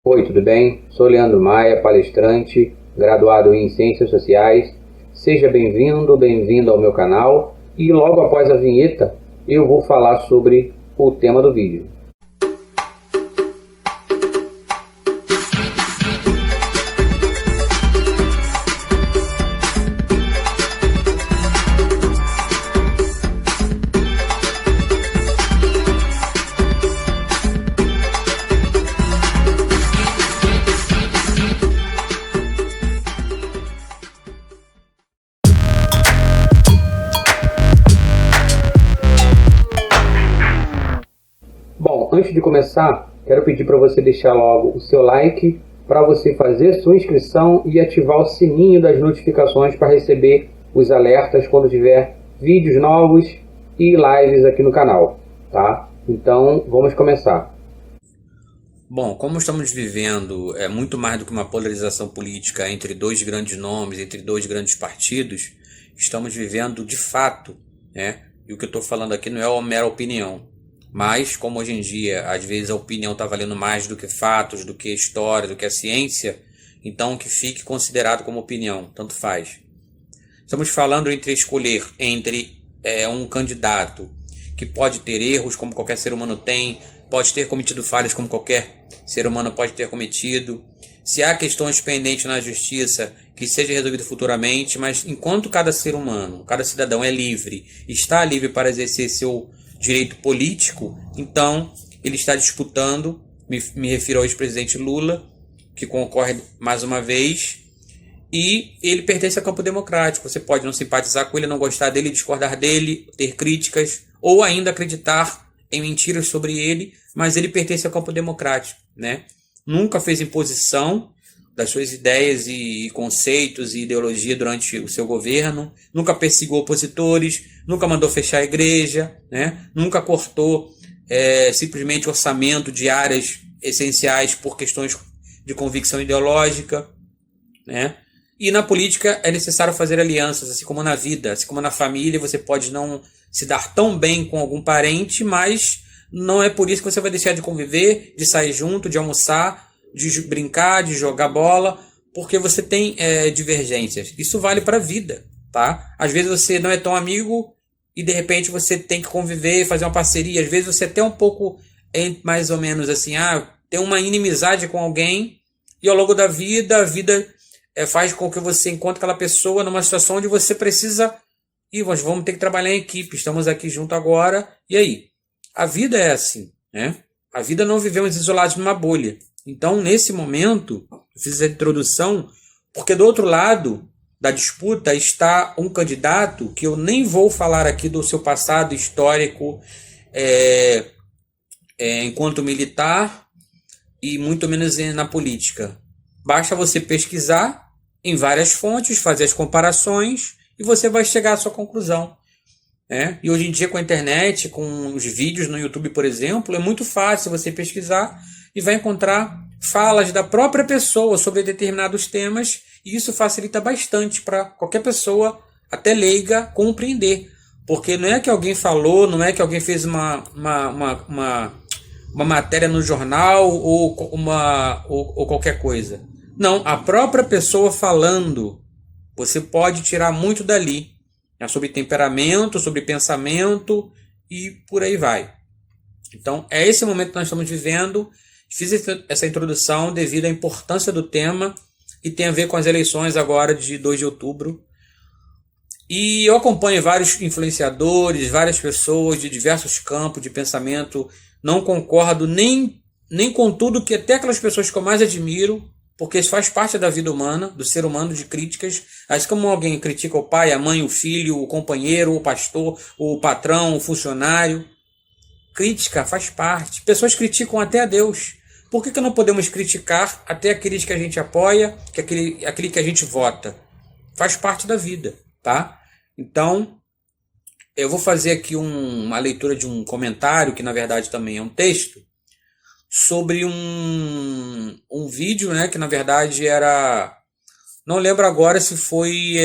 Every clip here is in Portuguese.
Oi, tudo bem? Sou Leandro Maia, palestrante, graduado em Ciências Sociais. Seja bem-vindo, bem-vindo ao meu canal e logo após a vinheta eu vou falar sobre o tema do vídeo. Bom, antes de começar, quero pedir para você deixar logo o seu like, para você fazer sua inscrição e ativar o sininho das notificações para receber os alertas quando tiver vídeos novos e lives aqui no canal, tá? Então, vamos começar. Bom, como estamos vivendo muito mais do que uma polarização política entre dois grandes nomes, entre dois grandes partidos, estamos vivendo de fato, né? E o que eu estou falando aqui não é uma mera opinião, mas como hoje em dia, às vezes a opinião está valendo mais do que fatos, do que a história, do que a ciência, então que fique considerado como opinião, tanto faz. Estamos falando entre escolher entre um candidato que pode ter erros como qualquer ser humano tem, pode ter cometido falhas como qualquer ser humano pode ter cometido. Se há questões pendentes na justiça, que seja resolvido futuramente, mas enquanto cada ser humano, cada cidadão é livre, está livre para exercer seu direito político, então ele está disputando, me refiro ao ex-presidente Lula, que concorre mais uma vez, e ele pertence ao campo democrático. Você pode não simpatizar com ele, não gostar dele, discordar dele, ter críticas, ou ainda acreditar em mentiras sobre ele, mas ele pertence ao campo democrático, né? Nunca fez imposição das suas ideias e conceitos e ideologia durante o seu governo, nunca perseguiu opositores, nunca mandou fechar a igreja, né? Nunca cortou simplesmente orçamento de áreas essenciais por questões de convicção ideológica, né? E na política é necessário fazer alianças, assim como na vida, assim como na família. Você pode não se dar tão bem com algum parente, mas não é por isso que você vai deixar de conviver, de sair junto, de almoçar, de brincar, de jogar bola, porque você tem divergências. Isso vale para a vida, tá? Às vezes você não é tão amigo e de repente você tem que conviver, fazer uma parceria. Às vezes você até um pouco mais ou menos assim, tem uma inimizade com alguém e ao longo da vida, a vida faz com que você encontre aquela pessoa numa situação onde você precisa nós vamos ter que trabalhar em equipe, estamos aqui junto agora, e aí? A vida é assim, né? A vida não vivemos isolados numa bolha. Então, nesse momento, eu fiz a introdução, porque do outro lado da disputa está um candidato que eu nem vou falar aqui do seu passado histórico enquanto militar e muito menos na política. Basta você pesquisar em várias fontes, fazer as comparações e você vai chegar à sua conclusão. E hoje em dia com a internet, com os vídeos no YouTube, por exemplo, é muito fácil você pesquisar e vai encontrar falas da própria pessoa sobre determinados temas, e isso facilita bastante para qualquer pessoa, até leiga, compreender. Porque não é que alguém falou, não é que alguém fez uma matéria no jornal ou qualquer coisa. Não, a própria pessoa falando, você pode tirar muito dali. Sobre temperamento, sobre pensamento e por aí vai. Então, é esse momento que nós estamos vivendo. Fiz essa introdução devido à importância do tema e tem a ver com as eleições agora de 2 de outubro. E eu acompanho vários influenciadores, várias pessoas de diversos campos de pensamento. Não concordo nem com tudo que até aquelas pessoas que eu mais admiro, porque isso faz parte da vida humana, do ser humano, de críticas. Assim como alguém critica o pai, a mãe, o filho, o companheiro, o pastor, o patrão, o funcionário. Crítica faz parte. Pessoas criticam até a Deus. Por que não podemos criticar até aqueles que a gente apoia, aquele que a gente vota? Faz parte da vida, tá? Então, eu vou fazer aqui uma leitura de um comentário, que na verdade também é um texto, sobre um vídeo, né, que na verdade era... Não lembro agora se foi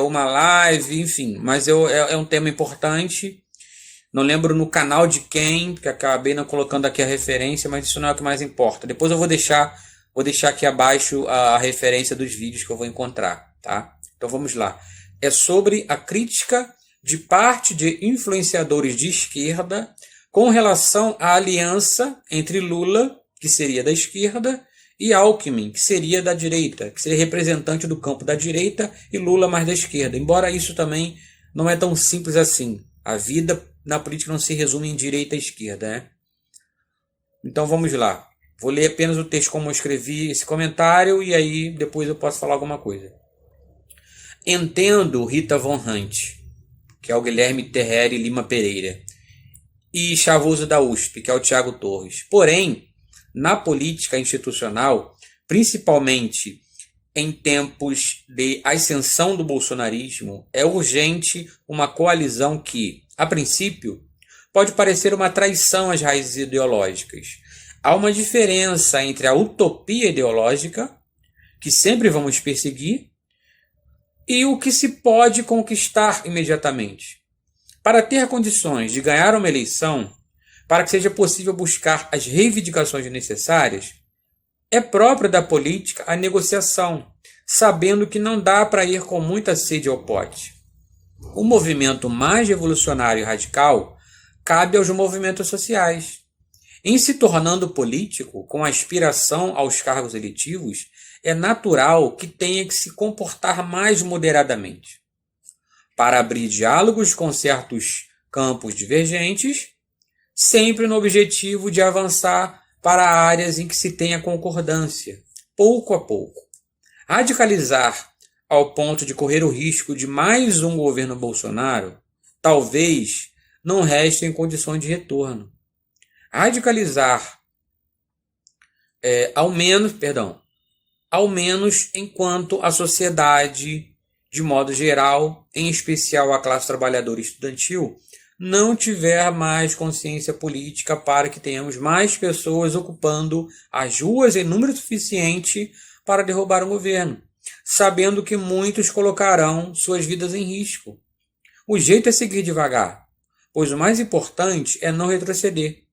uma live, enfim, mas é um tema importante. Não lembro no canal de quem, porque acabei não colocando aqui a referência, mas isso não é o que mais importa. Depois eu vou deixar Vou deixar aqui abaixo a referência dos vídeos que eu vou encontrar, tá? Então vamos lá. É sobre a crítica de parte de influenciadores de esquerda com relação à aliança entre Lula, que seria da esquerda, e Alckmin, que seria da direita, que seria representante do campo da direita, e Lula mais da esquerda. Embora isso também não é tão simples assim. A vida na política não se resume em direita e esquerda, né? Então vamos lá. Vou ler apenas o texto como eu escrevi esse comentário e aí depois eu posso falar alguma coisa. Entendo Rita Von Hunt, que é o Guilherme Terreri Lima Pereira, e Chavoso da USP, que é o Tiago Torres. Porém, na política institucional, principalmente em tempos de ascensão do bolsonarismo, é urgente uma coalizão que, a princípio, pode parecer uma traição às raízes ideológicas. Há uma diferença entre a utopia ideológica, que sempre vamos perseguir, e o que se pode conquistar imediatamente. Para ter condições de ganhar uma eleição, para que seja possível buscar as reivindicações necessárias, é própria da política a negociação, sabendo que não dá para ir com muita sede ao pote. O movimento mais revolucionário e radical cabe aos movimentos sociais. Em se tornando político, com aspiração aos cargos eletivos, é natural que tenha que se comportar mais moderadamente, para abrir diálogos com certos campos divergentes, sempre no objetivo de avançar para áreas em que se tenha concordância, pouco a pouco. Radicalizar ao ponto de correr o risco de mais um governo Bolsonaro, talvez não reste em condições de retorno. Radicalizar, ao menos enquanto a sociedade, de modo geral, em especial a classe trabalhadora e estudantil, não tiver mais consciência política para que tenhamos mais pessoas ocupando as ruas em número suficiente para derrubar o governo, sabendo que muitos colocarão suas vidas em risco. O jeito é seguir devagar, pois o mais importante é não retroceder.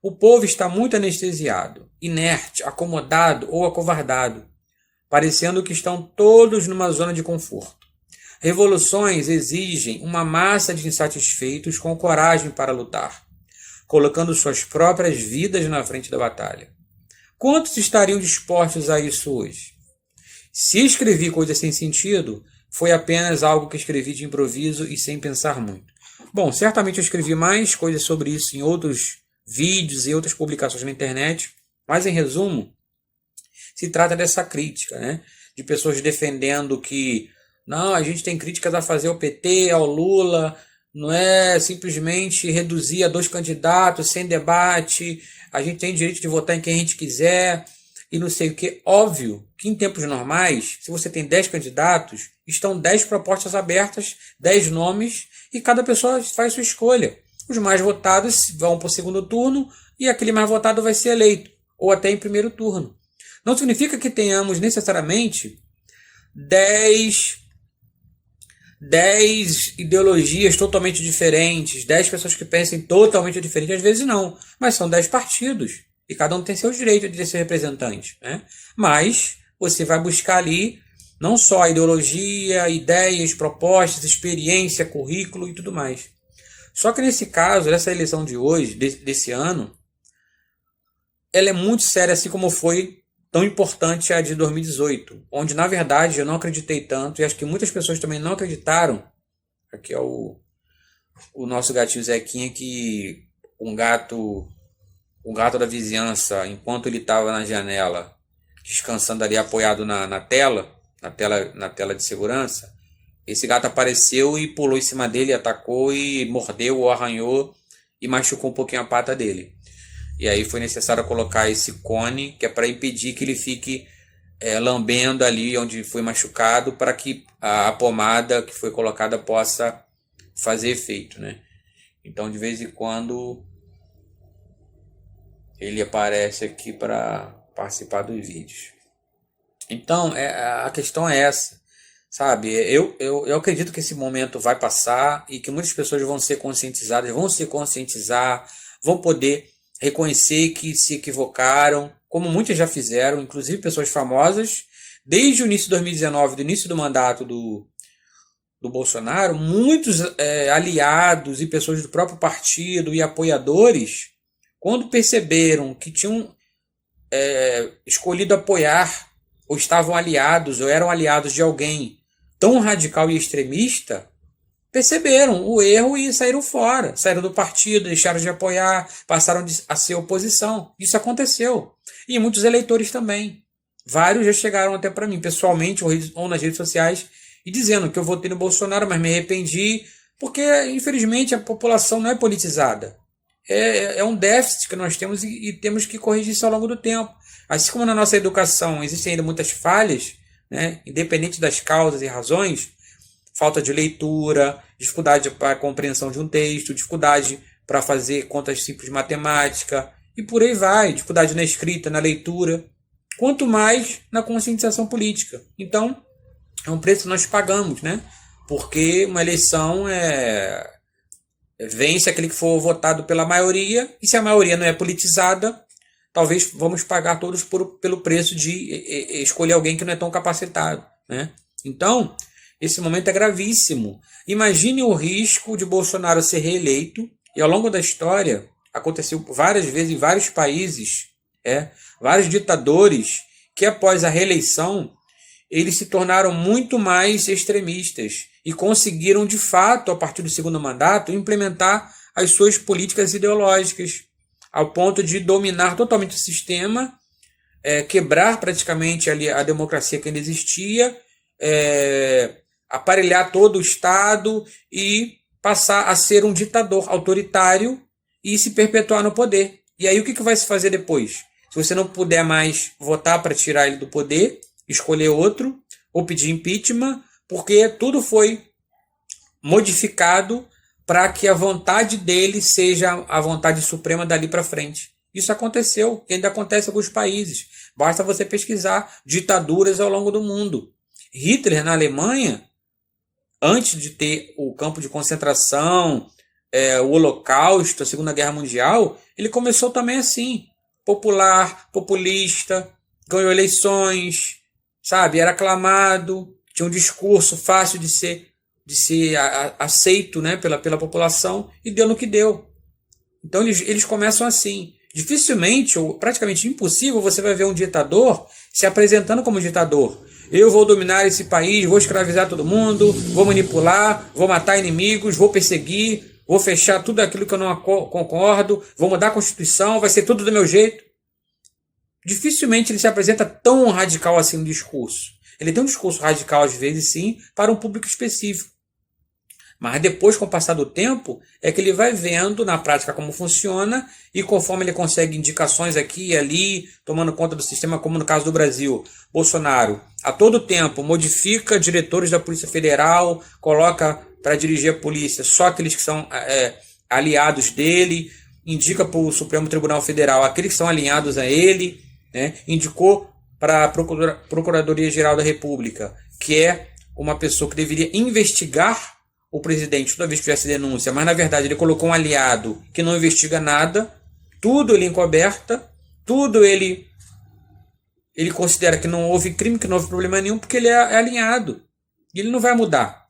O povo está muito anestesiado, inerte, acomodado ou acovardado, parecendo que estão todos numa zona de conforto. Revoluções exigem uma massa de insatisfeitos com coragem para lutar, colocando suas próprias vidas na frente da batalha. Quantos estariam dispostos a isso hoje? Se escrevi coisas sem sentido, foi apenas algo que escrevi de improviso e sem pensar muito. Bom, certamente eu escrevi mais coisas sobre isso em outros vídeos e outras publicações na internet, mas em resumo, se trata dessa crítica, né? De pessoas defendendo que não, a gente tem críticas a fazer ao PT, ao Lula, não é simplesmente reduzir a 2 candidatos sem debate, a gente tem direito de votar em quem a gente quiser e não sei o que. Óbvio que em tempos normais, se você tem 10 candidatos, estão 10 propostas abertas, 10 nomes e cada pessoa faz sua escolha. Os mais votados vão para o segundo turno e aquele mais votado vai ser eleito, ou até em primeiro turno. Não significa que tenhamos necessariamente 10 ideologias totalmente diferentes, 10 pessoas que pensem totalmente diferente, às vezes não, mas são 10 partidos, e cada um tem seus direitos de ser representante, né? Mas você vai buscar ali não só a ideologia, ideias, propostas, experiência, currículo e tudo mais. Só que nesse caso, nessa eleição de hoje, desse ano, ela é muito séria, assim como foi tão importante a de 2018, onde, na verdade, eu não acreditei tanto, e acho que muitas pessoas também não acreditaram. Aqui é o nosso gatinho Zequinha, que um gato da vizinhança, enquanto ele estava na janela, descansando ali, apoiado na tela de segurança, esse gato apareceu e pulou em cima dele, atacou e mordeu ou arranhou e machucou um pouquinho a pata dele. E aí foi necessário colocar esse cone, que é para impedir que ele fique lambendo ali onde foi machucado, para que a pomada que foi colocada possa fazer efeito, né? Então, de vez em quando, ele aparece aqui para participar dos vídeos. Então, a questão é essa, sabe? Eu acredito que esse momento vai passar e que muitas pessoas vão se conscientizar, vão poder reconhecer que se equivocaram, como muitas já fizeram, inclusive pessoas famosas. Desde o início de 2019, do início do mandato do Bolsonaro, muitos aliados e pessoas do próprio partido e apoiadores, quando perceberam que tinham escolhido apoiar, ou estavam aliados, ou eram aliados de alguém tão radical e extremista, perceberam o erro e saíram fora, saíram do partido, deixaram de apoiar, passaram a ser oposição. Isso aconteceu. E muitos eleitores também. Vários já chegaram até para mim, pessoalmente ou nas redes sociais, e dizendo que eu votei no Bolsonaro, mas me arrependi, porque, infelizmente, a população não é politizada. É um déficit que nós temos e temos que corrigir isso ao longo do tempo. Assim como na nossa educação existem ainda muitas falhas, né, independente das causas e razões, falta de leitura, dificuldade para a compreensão de um texto, dificuldade para fazer contas simples de matemática, e por aí vai, dificuldade na escrita, na leitura, quanto mais na conscientização política. Então, é um preço que nós pagamos, né? Porque uma eleição vence aquele que for votado pela maioria, e se a maioria não é politizada, talvez vamos pagar todos pelo preço de escolher alguém que não é tão capacitado, né? Então, esse momento é gravíssimo. Imagine o risco de Bolsonaro ser reeleito, e ao longo da história aconteceu várias vezes em vários países, vários ditadores que após a reeleição eles se tornaram muito mais extremistas e conseguiram de fato, a partir do segundo mandato, implementar as suas políticas ideológicas, ao ponto de dominar totalmente o sistema, quebrar praticamente ali a democracia que ainda existia, aparelhar todo o Estado e passar a ser um ditador autoritário e se perpetuar no poder. E aí o que vai se fazer depois? Se você não puder mais votar para tirar ele do poder, escolher outro, ou pedir impeachment, porque tudo foi modificado para que a vontade dele seja a vontade suprema dali para frente. Isso aconteceu, e ainda acontece em alguns países. Basta você pesquisar ditaduras ao longo do mundo. Hitler, na Alemanha, antes de ter o campo de concentração, o Holocausto, a Segunda Guerra Mundial, ele começou também assim, popular, populista, ganhou eleições, sabe, era aclamado, tinha um discurso fácil de ser aceito, né, pela população, e deu no que deu. Então eles começam assim. Dificilmente, ou praticamente impossível, você vai ver um ditador se apresentando como ditador. Eu vou dominar esse país, vou escravizar todo mundo, vou manipular, vou matar inimigos, vou perseguir, vou fechar tudo aquilo que eu não concordo, vou mudar a Constituição, vai ser tudo do meu jeito. Dificilmente ele se apresenta tão radical assim no discurso. Ele tem um discurso radical às vezes sim, para um público específico. Mas depois, com o passar do tempo, é que ele vai vendo na prática como funciona, e conforme ele consegue indicações aqui e ali, tomando conta do sistema, como no caso do Brasil, Bolsonaro, a todo tempo, modifica diretores da Polícia Federal, coloca para dirigir a polícia só aqueles que são aliados dele, indica para o Supremo Tribunal Federal aqueles que são alinhados a ele, né? Indicou para a Procuradoria-Geral da República, que é uma pessoa que deveria investigar o presidente toda vez que tivesse denúncia, mas na verdade ele colocou um aliado que não investiga nada, tudo ele encoberta, tudo ele considera que não houve crime, que não houve problema nenhum, porque ele é alinhado. E ele não vai mudar.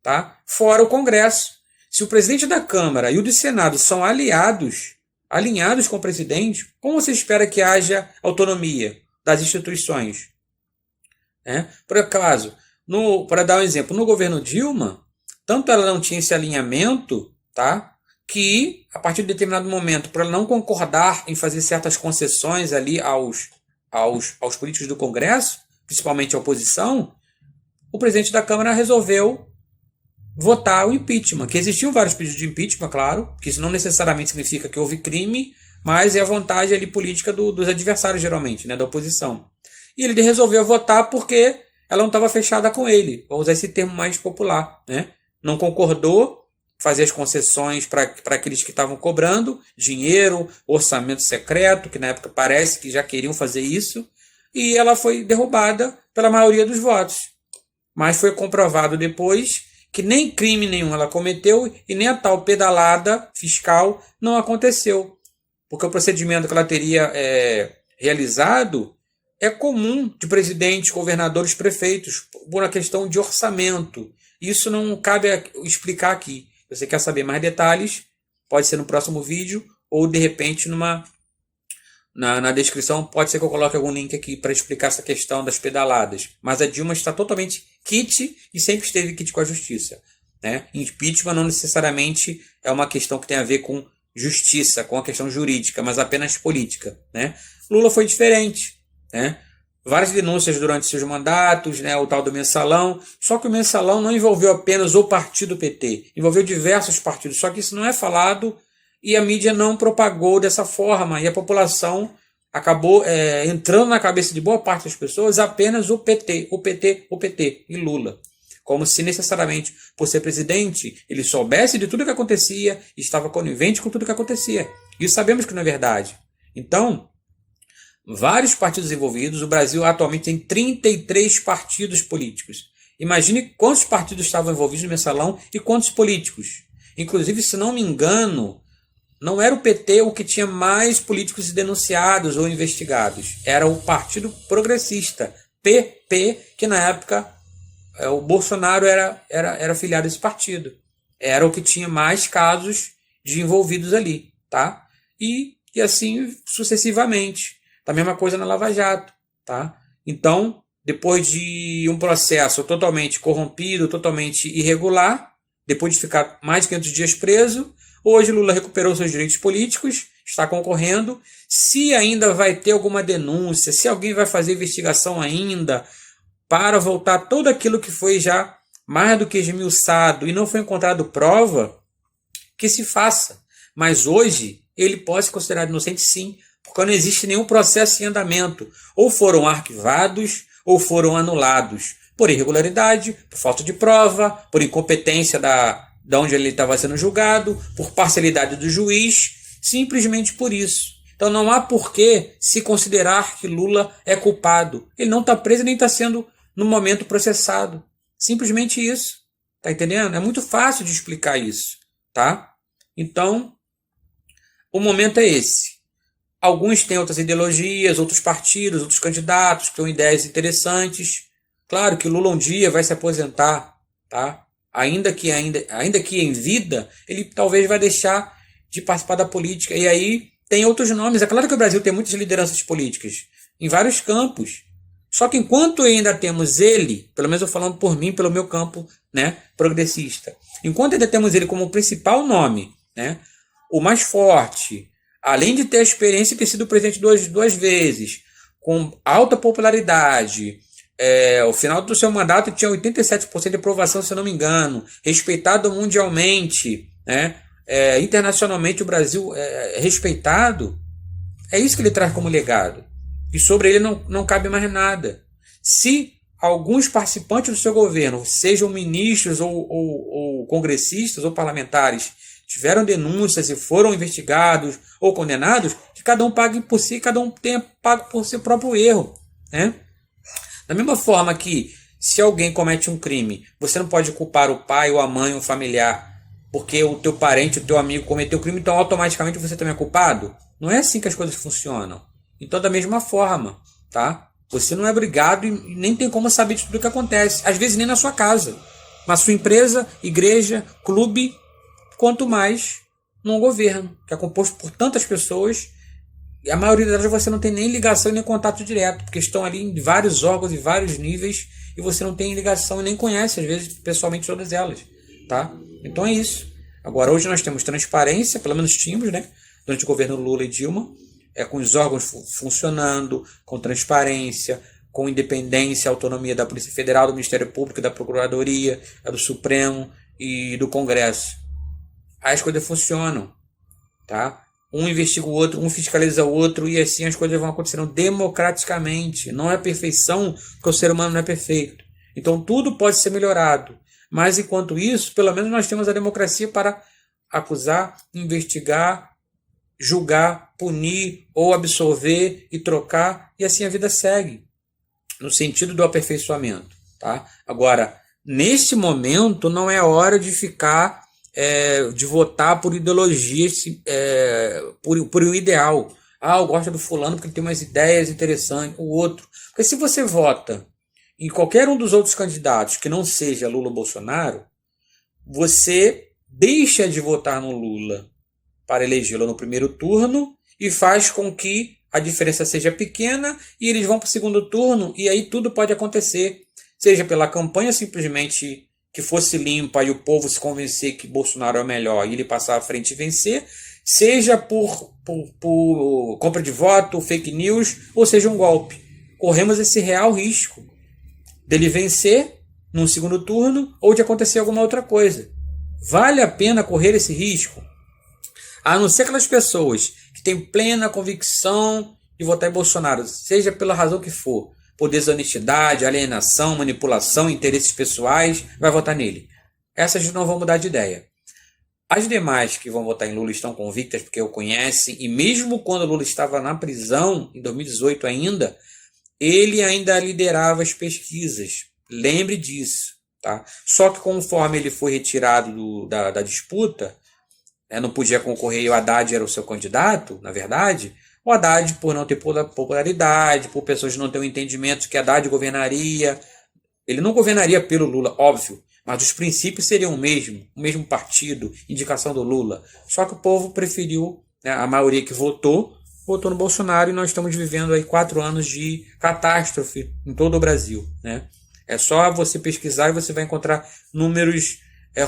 Tá? Fora o Congresso. Se o presidente da Câmara e o do Senado são alinhados com o presidente, como você espera que haja autonomia das instituições? Por acaso, para dar um exemplo, no governo Dilma, tanto ela não tinha esse alinhamento, tá, que a partir de determinado momento, para ela não concordar em fazer certas concessões ali aos políticos do Congresso, principalmente a oposição, o presidente da Câmara resolveu votar o impeachment, que existiam vários pedidos de impeachment, claro, que isso não necessariamente significa que houve crime, mas é a vontade ali política dos adversários, geralmente, né, da oposição. E ele resolveu votar porque ela não estava fechada com ele, vou usar esse termo mais popular, né? Não concordou fazer as concessões para aqueles que estavam cobrando dinheiro, orçamento secreto, que na época parece que já queriam fazer isso, e ela foi derrubada pela maioria dos votos. Mas foi comprovado depois que nem crime nenhum ela cometeu e nem a tal pedalada fiscal não aconteceu. porque o procedimento que ela teria realizado é comum de presidentes, governadores, prefeitos, por uma questão de orçamento. Isso não cabe explicar aqui. Se você quer saber mais detalhes, pode ser no próximo vídeo, ou de repente na descrição, pode ser que eu coloque algum link aqui para explicar essa questão das pedaladas. Mas a Dilma está totalmente quite e sempre esteve quite com a justiça, né? Impeachment não necessariamente é uma questão que tem a ver com justiça, com a questão jurídica, mas apenas política, né? Lula foi diferente, né? Várias denúncias durante seus mandatos, né? O tal do mensalão, só que o mensalão não envolveu apenas o partido PT, envolveu diversos partidos, só que isso não é falado e a mídia não propagou dessa forma, e a população acabou entrando na cabeça de boa parte das pessoas apenas o PT, o PT, o PT e Lula. Como se necessariamente, por ser presidente, ele soubesse de tudo o que acontecia e estava conivente com tudo o que acontecia. Isso sabemos que não é verdade. Então, vários partidos envolvidos, o Brasil atualmente tem 33 partidos políticos. Imagine quantos partidos estavam envolvidos no mensalão e quantos políticos. Inclusive, se não me engano, não era o PT o que tinha mais políticos denunciados ou investigados. Era o Partido Progressista, PP, que na época o Bolsonaro era filiado a esse partido. Era o que tinha mais casos de envolvidos ali, tá? E assim sucessivamente. A mesma coisa na Lava Jato, tá? Então, depois de um processo totalmente corrompido, totalmente irregular, depois de ficar mais de 500 dias preso, hoje Lula recuperou seus direitos políticos, está concorrendo. Se ainda vai ter alguma denúncia, se alguém vai fazer investigação ainda para voltar tudo aquilo que foi já mais do que esmiuçado e não foi encontrado prova, que se faça. Mas hoje ele pode ser considerado inocente sim, porque não existe nenhum processo em andamento. Ou foram arquivados ou foram anulados por irregularidade, por falta de prova, por incompetência da onde ele estava sendo julgado, por parcialidade do juiz, simplesmente por isso. Então não há por que se considerar que Lula é culpado. Ele não está preso nem está sendo, no momento, processado. Simplesmente isso. Tá entendendo? É muito fácil de explicar isso. Tá? Então, o momento é esse. Alguns têm outras ideologias, outros partidos, outros candidatos que têm ideias interessantes. Claro que Lula um dia vai se aposentar, tá? Ainda que em vida, ele talvez vai deixar de participar da política. E aí tem outros nomes. É claro que o Brasil tem muitas lideranças políticas em vários campos. Só que enquanto ainda temos ele, pelo menos eu falando por mim, pelo meu campo, né, progressista, enquanto ainda temos ele como principal nome, né, o mais forte, além de ter a experiência de ter sido presidente duas vezes, com alta popularidade, o final do seu mandato tinha 87% de aprovação, se eu não me engano, respeitado mundialmente, né, internacionalmente o Brasil é respeitado, é isso que ele traz como legado. E sobre ele não cabe mais nada. Se alguns participantes do seu governo, sejam ministros ou congressistas ou parlamentares, tiveram denúncias e foram investigados ou condenados, que cada um pague por si, cada um tenha pago por seu próprio erro, né? Da mesma forma que, se alguém comete um crime, você não pode culpar o pai ou a mãe ou o familiar, porque o teu parente, o teu amigo cometeu o crime, então automaticamente você também é culpado? Não é assim que as coisas funcionam. Então, da mesma forma, tá? Você não é obrigado e nem tem como saber de tudo o que acontece. Às vezes nem na sua casa. Na sua empresa, igreja, clube, quanto mais num governo, que é composto por tantas pessoas. E a maioria delas você não tem nem ligação e nem contato direto, porque estão ali em vários órgãos e vários níveis e você não tem ligação e nem conhece, às vezes, pessoalmente todas elas, tá? Então é isso. Agora, hoje nós temos transparência, pelo menos tínhamos, né? Durante o governo Lula e Dilma, com os órgãos funcionando, com transparência, com independência, autonomia da Polícia Federal, do Ministério Público, da Procuradoria, do Supremo e do Congresso. Aí as coisas funcionam, tá? Um investiga o outro, um fiscaliza o outro e assim as coisas vão acontecendo democraticamente. Não é perfeição, porque o ser humano não é perfeito. Então tudo pode ser melhorado. Mas enquanto isso, pelo menos nós temos a democracia para acusar, investigar, julgar, punir ou absolver e trocar, e assim a vida segue, no sentido do aperfeiçoamento, tá? Agora, neste momento não é hora de ficar de votar por ideologias, por um ideal. Ah, eu gosto do fulano porque ele tem umas ideias interessantes, o outro. Porque se você vota em qualquer um dos outros candidatos que não seja Lula ou Bolsonaro, você deixa de votar no Lula para elegê-lo no primeiro turno e faz com que a diferença seja pequena e eles vão para o segundo turno e aí tudo pode acontecer. Seja pela campanha simplesmente que fosse limpa e o povo se convencer que Bolsonaro é o melhor e ele passar à frente e vencer, seja por compra de voto, fake news, ou seja um golpe. Corremos esse real risco dele vencer num segundo turno ou de acontecer alguma outra coisa. Vale a pena correr esse risco? A não ser aquelas pessoas que têm plena convicção de votar em Bolsonaro, seja pela razão que for, por desonestidade, alienação, manipulação, interesses pessoais, vai votar nele. Essas não vão mudar de ideia. As demais que vão votar em Lula estão convictas porque o conhecem, e mesmo quando Lula estava na prisão, em 2018 ainda, ele ainda liderava as pesquisas. Lembre disso. Tá? Só que conforme ele foi retirado da disputa, não podia concorrer e o Haddad era o seu candidato, na verdade, o Haddad, por não ter popularidade, por pessoas não terem um entendimento de que Haddad governaria, ele não governaria pelo Lula, óbvio, mas os princípios seriam o mesmo partido, indicação do Lula. Só que o povo preferiu, a maioria que votou no Bolsonaro e nós estamos vivendo aí 4 anos de catástrofe em todo o Brasil. Né? É só você pesquisar e você vai encontrar números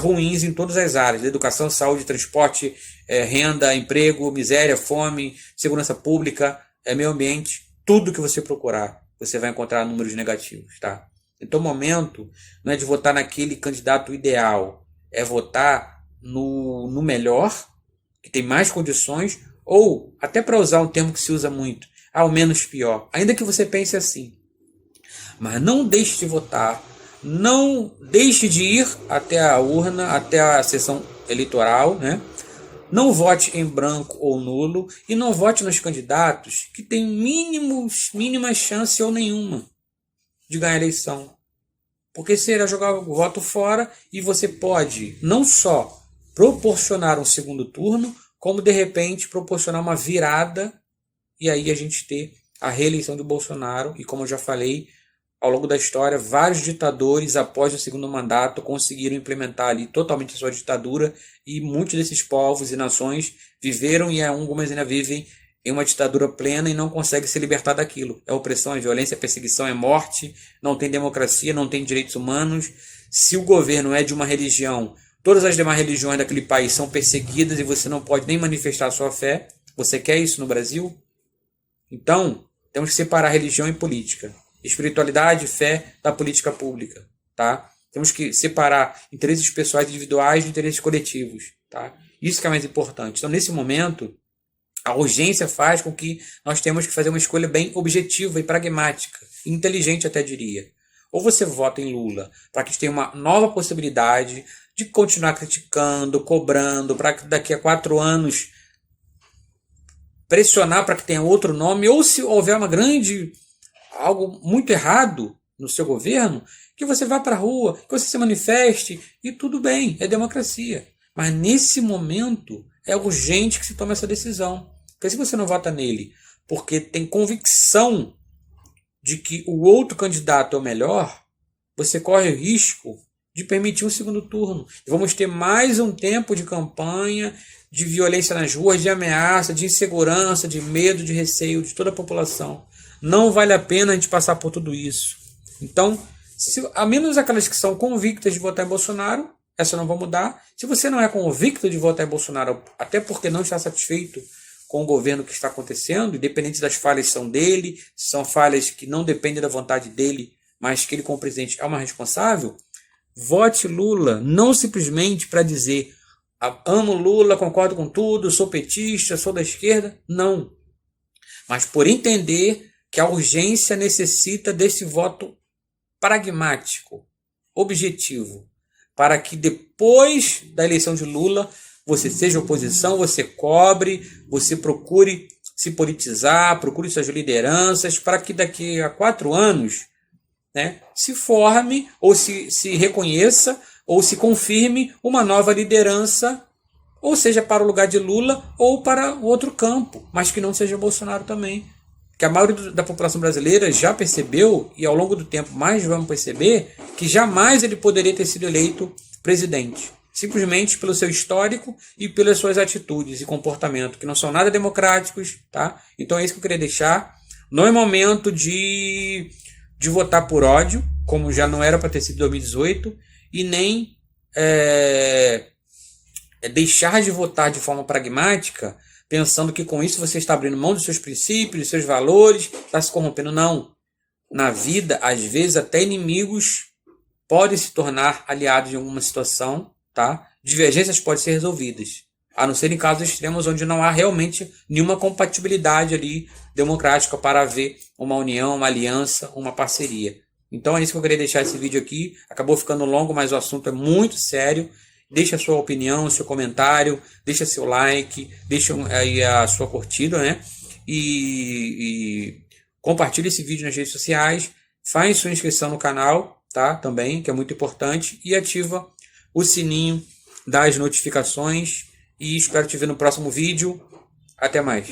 ruins em todas as áreas, educação, saúde, transporte, renda, emprego, miséria, fome, segurança pública, meio ambiente, tudo que você procurar, você vai encontrar números negativos. Tá? Então o momento não é de votar naquele candidato ideal, é votar no melhor, que tem mais condições, ou, até para usar um termo que se usa muito, ao menos pior, ainda que você pense assim. Mas não deixe de votar, não deixe de ir até a urna, até a sessão eleitoral, né? Não vote em branco ou nulo e não vote nos candidatos que têm mínima chance ou nenhuma de ganhar a eleição. Porque será jogar o voto fora e você pode não só proporcionar um segundo turno, como de repente proporcionar uma virada e aí a gente ter a reeleição de Bolsonaro. E como eu já falei, ao longo da história, vários ditadores, após o segundo mandato, conseguiram implementar ali totalmente a sua ditadura e muitos desses povos e nações viveram e algumas ainda vivem em uma ditadura plena e não conseguem se libertar daquilo. É opressão, é violência, é perseguição, é morte, não tem democracia, não tem direitos humanos. Se o governo é de uma religião, todas as demais religiões daquele país são perseguidas e você não pode nem manifestar a sua fé. Você quer isso no Brasil? Então, temos que separar religião e política. Espiritualidade e fé da política pública, tá? Temos que separar interesses pessoais individuais de interesses coletivos, tá? Isso que é mais importante. Então, nesse momento, a urgência faz com que nós temos que fazer uma escolha bem objetiva e pragmática, inteligente até diria. Ou você vota em Lula para que tenha uma nova possibilidade de continuar criticando, cobrando, para que daqui a 4 anos pressionar para que tenha outro nome, ou se houver algo muito errado no seu governo, que você vá para a rua, que você se manifeste, e tudo bem, é democracia. Mas nesse momento é urgente que se tome essa decisão. Porque se você não vota nele porque tem convicção de que o outro candidato é o melhor, você corre o risco de permitir um segundo turno. E vamos ter mais um tempo de campanha, de violência nas ruas, de ameaça, de insegurança, de medo, de receio de toda a população. Não vale a pena a gente passar por tudo isso. Então, a menos aquelas que são convictas de votar em Bolsonaro, essa não vai mudar. Se você não é convicto de votar em Bolsonaro, até porque não está satisfeito com o governo que está acontecendo, independente das falhas são dele, são falhas que não dependem da vontade dele, mas que ele como presidente é uma responsável, vote Lula, não simplesmente para dizer amo Lula, concordo com tudo, sou petista, sou da esquerda, não. Mas por entender que a urgência necessita desse voto pragmático, objetivo, para que depois da eleição de Lula você seja oposição, você cobre, você procure se politizar, procure suas lideranças, para que daqui a 4 anos, né, se forme ou se reconheça ou se confirme uma nova liderança, ou seja, para o lugar de Lula ou para outro campo, mas que não seja Bolsonaro também. Que a maioria da população brasileira já percebeu, e ao longo do tempo mais vamos perceber, que jamais ele poderia ter sido eleito presidente. Simplesmente pelo seu histórico e pelas suas atitudes e comportamento, que não são nada democráticos, tá? Então é isso que eu queria deixar. Não é momento de votar por ódio, como já não era para ter sido em 2018, e nem deixar de votar de forma pragmática, pensando que com isso você está abrindo mão dos seus princípios, dos seus valores, está se corrompendo. Não. Na vida, às vezes, até inimigos podem se tornar aliados em alguma situação, tá? Divergências podem ser resolvidas, a não ser em casos extremos onde não há realmente nenhuma compatibilidade ali democrática para haver uma união, uma aliança, uma parceria. Então é isso que eu queria deixar esse vídeo aqui. Acabou ficando longo, mas o assunto é muito sério. Deixa a sua opinião, seu comentário, deixa seu like, deixa aí a sua curtida, né? E compartilha esse vídeo nas redes sociais, faz sua inscrição no canal, tá? Também, que é muito importante, e ativa o sininho das notificações. E espero te ver no próximo vídeo. Até mais.